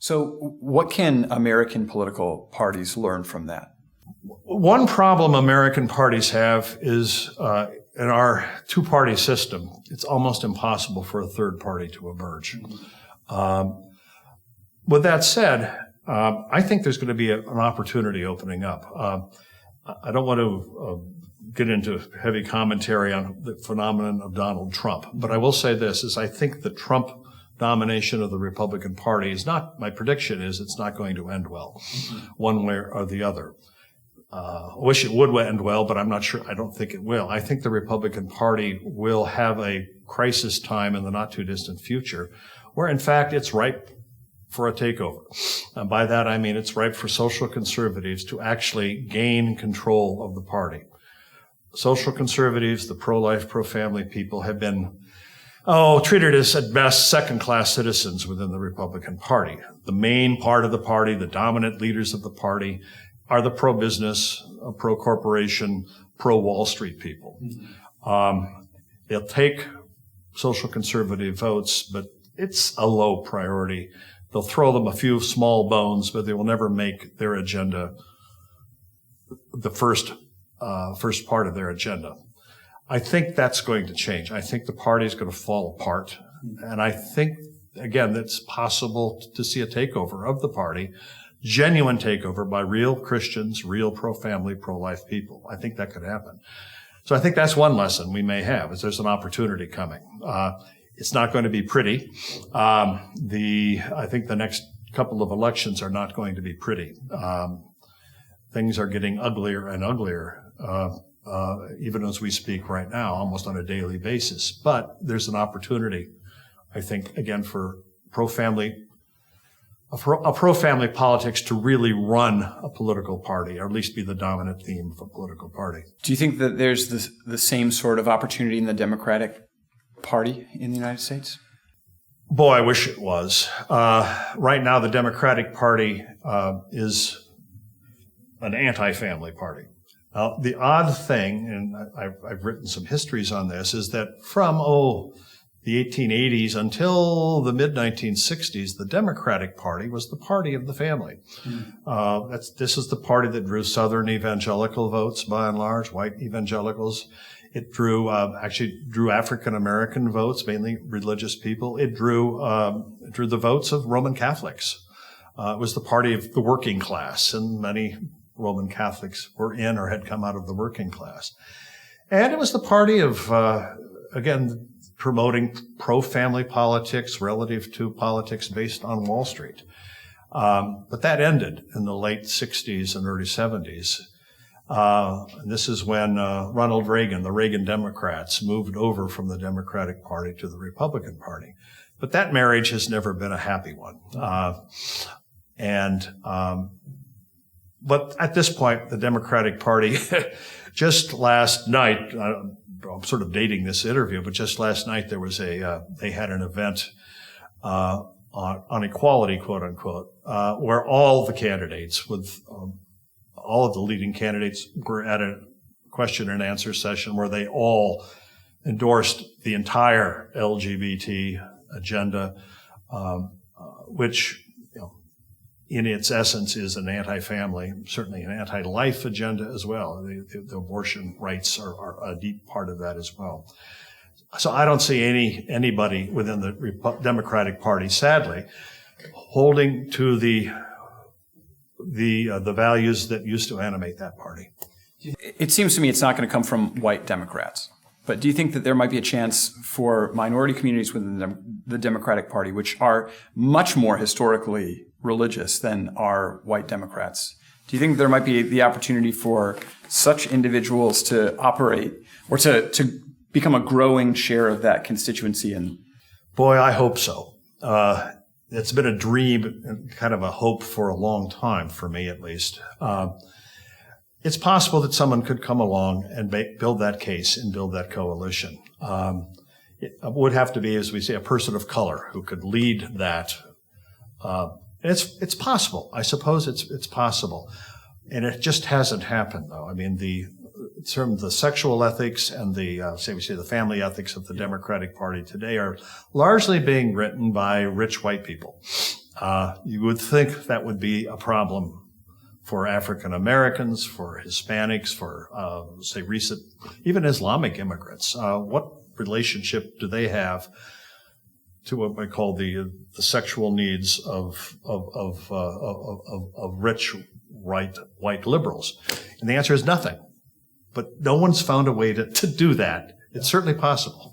So what can American political parties learn from that? One problem American parties have is in our two-party system, it's almost impossible for a third party to emerge. With that said, I think there's going to be an opportunity opening up. I don't want to get into heavy commentary on the phenomenon of Donald Trump, but I will say this, is I think the Trump domination of the Republican Party is not, my prediction is it's not going to end well, one way or the other. I wish it would end well, but I'm not sure. I don't think it will. I think the Republican Party will have a crisis time in the not too distant future where, in fact, it's ripe for a takeover. And by that, I mean it's ripe for social conservatives to actually gain control of the party. Social conservatives, the pro-life, pro-family people have been, treated as at best second-class citizens within the Republican Party. The main part of the party, the dominant leaders of the party, are the pro-business, pro-corporation, pro-Wall Street people. They'll take social conservative votes, but it's a low priority. They'll throw them a few small bones, but they will never make their agenda the first part of their agenda. I think that's going to change. I think the party is going to fall apart. And I think, again, it's possible to see a takeover of the party, genuine takeover by real Christians, real pro-family, pro-life people. I think that could happen. So I think that's one lesson we may have, is there's an opportunity coming. It's not going to be pretty. I think the next couple of elections are not going to be pretty. Things are getting uglier and uglier, even as we speak right now, almost on a daily basis. But there's an opportunity, I think, again, for pro-family politics to really run a political party, or at least be the dominant theme of a political party. Do you think that there's the same sort of opportunity in the Democratic Party in the United States? Boy, I wish it was. Right now, the Democratic Party is an anti-family party. The odd thing, and I've written some histories on this, is that from, the 1880s until the mid-1960s, the Democratic Party was the party of the family. This is the party that drew Southern evangelical votes, by and large, white evangelicals. It drew African-American votes, mainly religious people. It drew the votes of Roman Catholics. It was the party of the working class, and many Roman Catholics were in or had come out of the working class. And it was the party of, again, promoting pro-family politics relative to politics based on Wall Street. But that ended in the late 60s and early 70s. This is when Ronald Reagan, the Reagan Democrats, moved over from the Democratic Party to the Republican Party. But that marriage has never been a happy one. But at this point, the Democratic Party, just last night, I'm sort of dating this interview, but just last night there was they had an event on equality, quote unquote, where all the candidates all of the leading candidates were at a question and answer session where they all endorsed the entire LGBT agenda, which, in its essence is an anti-family, certainly an anti-life agenda as well. The abortion rights are a deep part of that as well. So I don't see anybody within the Democratic Party, sadly, holding to the values that used to animate that party. It seems to me it's not going to come from white Democrats. But do you think that there might be a chance for minority communities within the Democratic Party, which are much more historically religious than are white Democrats? Do you think there might be the opportunity for such individuals to operate or to become a growing share of that constituency? And boy, I hope so. It's been a dream and kind of a hope for a long time, for me at least. It's possible that someone could come along and build that case and build that coalition. It would have to be, as we say, a person of color who could lead that. It's possible. I suppose it's possible. And it just hasn't happened, though. I mean, the sexual ethics and the family ethics of the Democratic Party today are largely being written by rich white people. You would think that would be a problem for African Americans, for Hispanics, for, say, recent, even Islamic immigrants. What relationship do they have to what I call the sexual needs of rich white liberals? And the answer is nothing. But no one's found a way to do that. It's certainly possible.